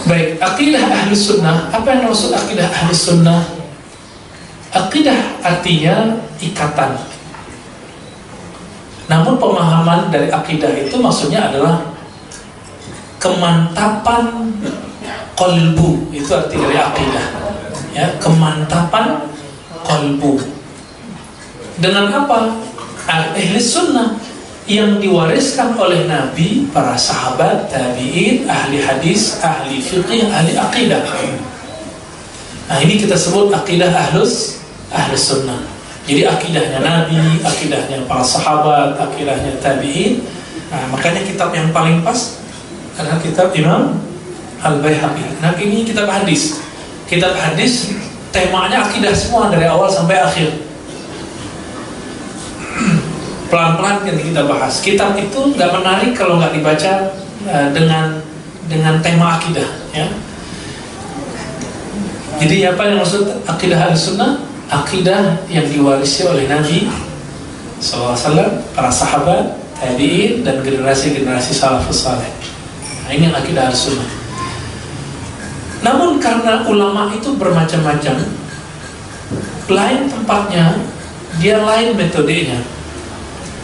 Baik, akidah ahli sunnah. Apa yang maksud akidah ahli sunnah? Akidah artinya ikatan. Namun pemahaman dari akidah itu maksudnya adalah kemantapan qalbu. Itu arti dari akidah. Ya, kemantapan qalbu. Dengan apa? Ahli sunnah yang diwariskan oleh Nabi, para sahabat, tabi'in, ahli hadis, ahli fiqih, ahli akidah. Nah, ini kita sebut akidah ahli sunnah. Jadi akidahnya Nabi, akidahnya para sahabat, akidahnya tabi'in. Nah, makanya kitab yang paling pas adalah kitab Imam Al-Baihaqi. Nah, ini kitab hadis. Kitab hadis temanya akidah semua dari awal sampai akhir. Pelan-pelan kita bahas. Kitab itu nggak menarik kalau nggak dibaca dengan tema akidah, ya. Jadi apa yang maksud akidah Ahlussunnah? Akidah yang diwarisi oleh Nabi SAW, para sahabat, tabi'in, dan generasi-generasi salafus saleh. Nah, ini akidah Ahlussunnah. Namun karena ulama itu bermacam-macam, lain tempatnya, dia lain metodenya.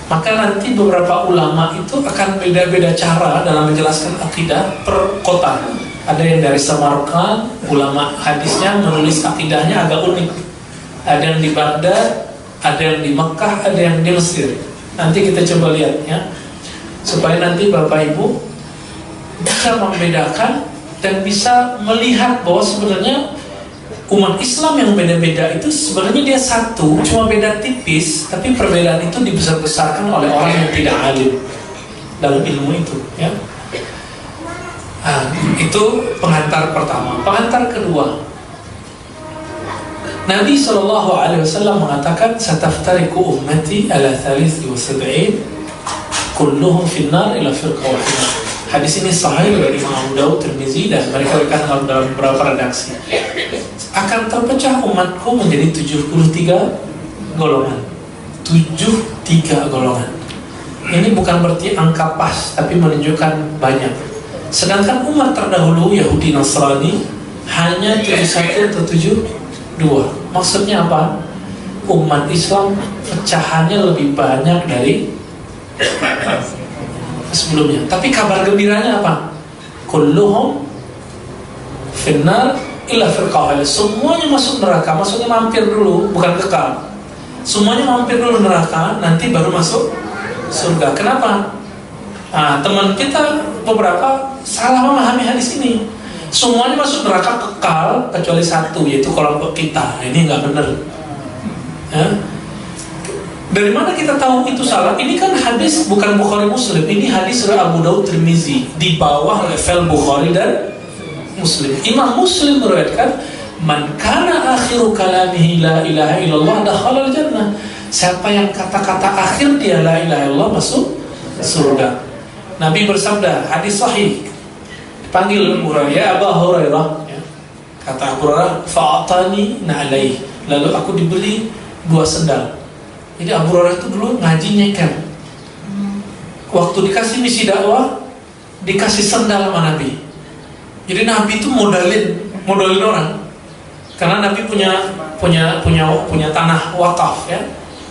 Maka nanti beberapa ulama itu akan beda-beda cara dalam menjelaskan akidah per kota. Ada yang dari Samarkand, ulama hadisnya menulis akidahnya agak unik. Ada yang di Baghdad, ada yang di Mekah, ada yang di Mesir. Nanti kita coba lihat, ya, supaya nanti Bapak Ibu bisa membedakan dan bisa melihat bahwa sebenarnya umat Islam yang beda-beda itu sebenarnya dia satu, cuma beda tipis, tapi perbedaan itu dibesar-besarkan oleh orang yang tidak alim dalam ilmu itu, ya. Nah, itu pengantar pertama. Pengantar kedua, Nabi SAW mengatakan, "Sataftariku ummati ala 73 kulluhum finnar ila firqah wahidah." Hadis ini sahih dari Imam Abu Daud, Tirmizi, dan mereka dikatakan dalam beberapa redaksi. Akan terpecah umatku menjadi 73 golongan. 73 golongan. Ini bukan berarti angka pas, tapi menunjukkan banyak. Sedangkan umat terdahulu Yahudi Nasrani hanya 71 atau 72. Maksudnya apa? Umat Islam pecahannya lebih banyak dari sebelumnya. Tapi kabar gembiranya apa? Kulluhum finnar illa firqah. Semuanya masuk neraka. Maksudnya mampir dulu, bukan kekal. Semuanya mampir dulu neraka, nanti baru masuk surga. Kenapa? Nah, teman kita beberapa salah memahami hadis ini. Semuanya masuk neraka kekal kecuali satu, yaitu kelompok kita. Ini nggak benar, ya. Dari mana kita tahu itu salah? Ini kan hadis bukan Bukhari Muslim. Ini hadis dari Abu Daud, Tirmizi, di bawah level Bukhari dan Muslim. Imam Muslim meriwayatkan, "Man kana akhiru kalamihi la ilaha illallah dakhala al-jannah." Siapa yang kata-kata akhir dia la ilaha illallah masuk surga. Nabi bersabda, hadis sahih. Panggil Hurairah, "Ya Abu Hurairah." Ya. Kata Abu Hurairah, "Fa'atani na'alai." Lalu aku diberi 2 sendal. Jadi Abu Hurairah itu dulu ngaji nyeker. Waktu dikasih misi dakwah, dikasih sendal sama Nabi. Jadi Nabi itu modalin orang. Karena Nabi punya tanah wakaf, ya.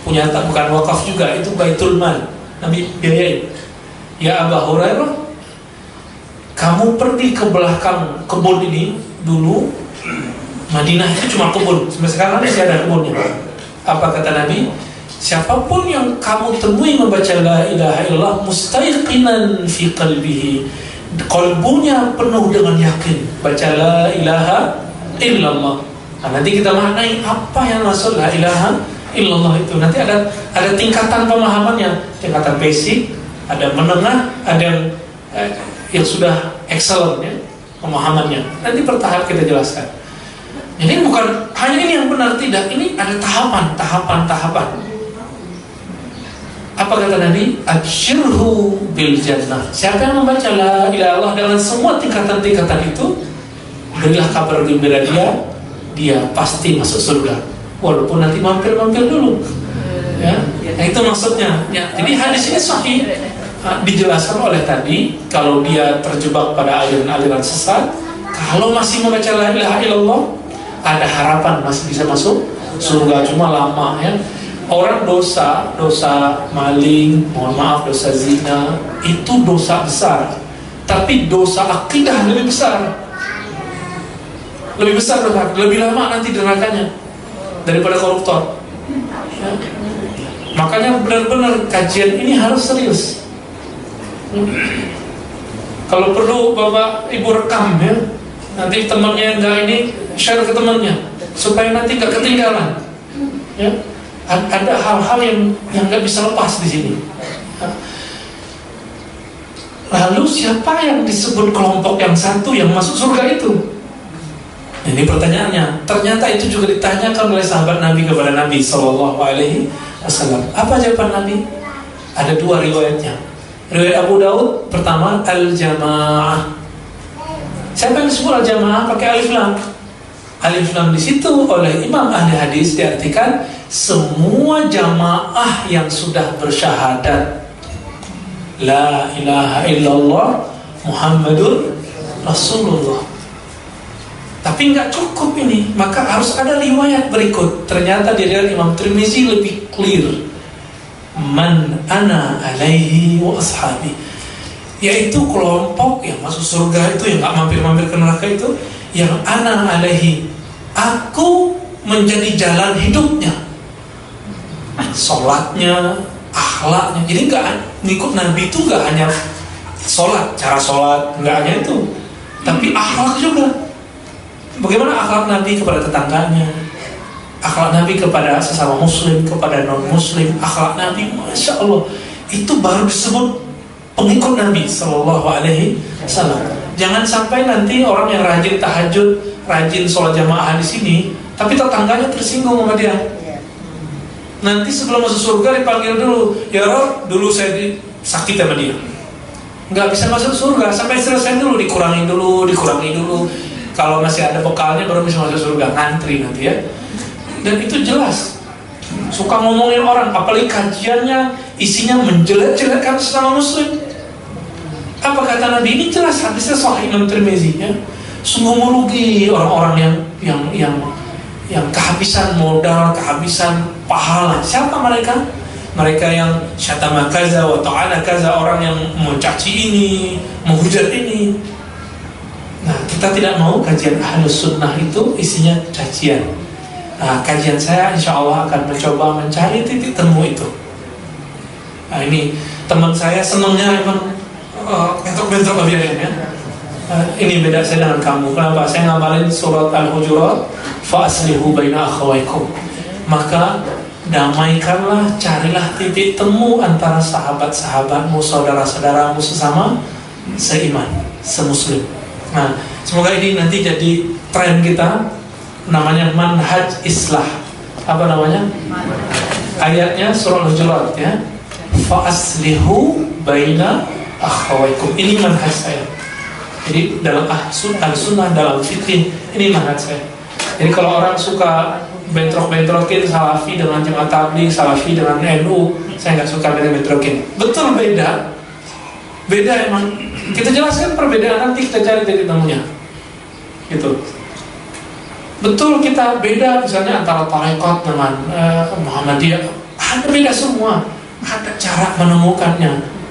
Bukan wakaf juga, itu Baitul Mal. Nabi biayain. "Ya Abu Hurairah, kamu pergi ke belakang kebun ini dulu. Madinah itu cuma kebun, sampai sekarang masih ada kebunnya." Apa kata Nabi? "Siapapun yang kamu temui membaca la ilaha illallah mustayqinan fi qalbihi, qalbunya penuh dengan yakin baca la ilaha illallah." Nah, nanti kita maknai apa yang maksud la ilaha illallah itu. Nanti ada tingkatan pemahamannya, tingkatan basic, ada menengah, ada yang sudah excellent, ya, pemahamannya. Nanti bertahap kita jelaskan. Jadi bukan hanya ini yang benar, tidak. Ini ada tahapan. Apa kata Nabi? "Absyirhu bil jannah." Siapa yang membaca la ilaha illallah dengan semua tingkatan-tingkatan itu, berilah kabar gembira dia pasti masuk surga. Walaupun nanti mampir dulu. Ya, nah, itu maksudnya. Ya, jadi hadis ini sahih. Dijelaskan oleh tadi, kalau dia terjebak pada aliran-aliran sesat, Kalau masih membaca la ilaha illallah, ada harapan masih bisa masuk surga, cuma lama ya. Orang dosa maling, mohon maaf, dosa zina, itu dosa besar. Tapi dosa akidah lebih besar. Lebih besar dosa, lebih lama nanti nerakanya daripada koruptor. Ya. Makanya benar-benar kajian ini harus serius. Kalau perlu Bapak Ibu rekam ya. Nanti temannya yang enggak ini share ke temannya supaya nanti enggak ketinggalan. Ya. Ada hal-hal yang nggak bisa lepas di sini. Lalu siapa yang disebut kelompok yang satu yang masuk surga itu? Ini pertanyaannya. Ternyata itu juga ditanyakan oleh sahabat Nabi kepada Nabi Sallallahu Alaihi Wasallam. Apa jawaban Nabi? Ada dua riwayatnya. Riwayat Abu Daud pertama al-jamaah. Siapa yang disebut al-jamaah? Pakai alif lam. Alif lam di situ oleh Imam ahli hadis diartikan semua jamaah yang sudah bersyahadat la ilaha illallah Muhammadur Rasulullah. Tapi nggak cukup ini, maka harus ada riwayat berikut. Ternyata di riwayat Imam Tirmizi lebih clear. Man ana alaihi wa ashabi, yaitu kelompok yang masuk surga itu, yang nggak mampir-mampir ke neraka itu, yang ana alaihi, aku menjadi jalan hidupnya, sholatnya, akhlaknya. Jadi nggak ngikut Nabi itu nggak hanya sholat, cara sholat, nggak hanya itu, tapi akhlak juga. Bagaimana akhlak Nabi kepada tetangganya, akhlak Nabi kepada sesama muslim, kepada non muslim, akhlak Nabi, masya Allah, itu baru disebut pengikut Nabi Sallallahu Alaihi Wasallam. Jangan sampai nanti orang yang rajin tahajud, rajin sholat jamaah di sini, tapi tetangganya tersinggung sama dia. Nanti sebelum masuk surga dipanggil dulu, ya Rob, dulu saya sakit sama dia, nggak bisa masuk surga, sampai selesai dulu, dikurangi dulu. Kalau masih ada bekalnya baru bisa masuk surga, ngantri nanti ya. Dan itu jelas. Suka ngomongin orang, apalagi kajiannya isinya menjelek-jelekkan sesama muslim. Apa kata Nabi? Ini jelas hadisnya Sahih Imam Tirmizi ya. Sungguh merugi orang-orang yang kehabisan modal, kehabisan pahala. Siapa mereka? Mereka yang syatama kaza wa ta'ala kaza, orang yang mencaci ini, menghujat ini. Nah, kita tidak mau kajian Ahlus Sunnah itu isinya cacian. Nah, kajian saya insya Allah akan mencoba mencari titik temu itu. Nah, ini teman saya senangnya emang bentrok-bentrok abiarin ya. Ini beda saya dengan kamu. Kenapa? Saya ngamalin surat Al-Hujurat, fa aslihu baina akhawaikum. Maka damaikanlah, carilah titik temu antara sahabat-sahabatmu, saudara-saudaramu sesama seiman, semuslim. Nah, semoga ini nanti jadi tren kita, namanya manhaj islah. Apa namanya? Ayatnya surah Al-Hujurat ya. Fa aslihu baina akhawaikum. Ini manhaj saya. Jadi dalam al-sunnah, dalam fikih, ini manhaj saya. Jadi kalau orang suka bentrok-bentrokin Salafi dengan Jemaah Tabligh, Salafi dengan NU, saya nggak suka bentrokin. Betul beda emang. Kita jelaskan perbedaan, nanti kita cari titik temunya. Gitu. Betul kita beda misalnya antara tarekat dengan Muhammadiyah. Ada beda semua. Ada cara menemukannya.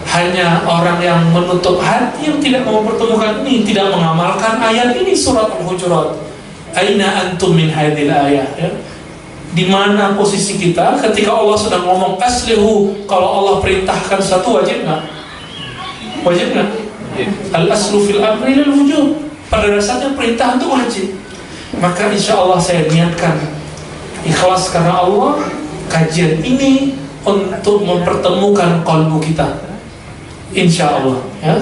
Hanya orang yang menutup hati, yang tidak mau mempertemukan ini, tidak mengamalkan ayat ini, surat Al-Hujurat. Aina antum min hadhil ayah ya. Di mana posisi kita ketika Allah sedang ngomong aslihu? Kalau Allah perintahkan satu, wajib nggak? Wajib nggak? Al-aslu fil amri lil wujub. Pada dasarnya perintah itu wajib. Maka insya Allah saya niatkan ikhlas karena Allah, kajian ini untuk mempertemukan qalbu kita, insya Allah ya.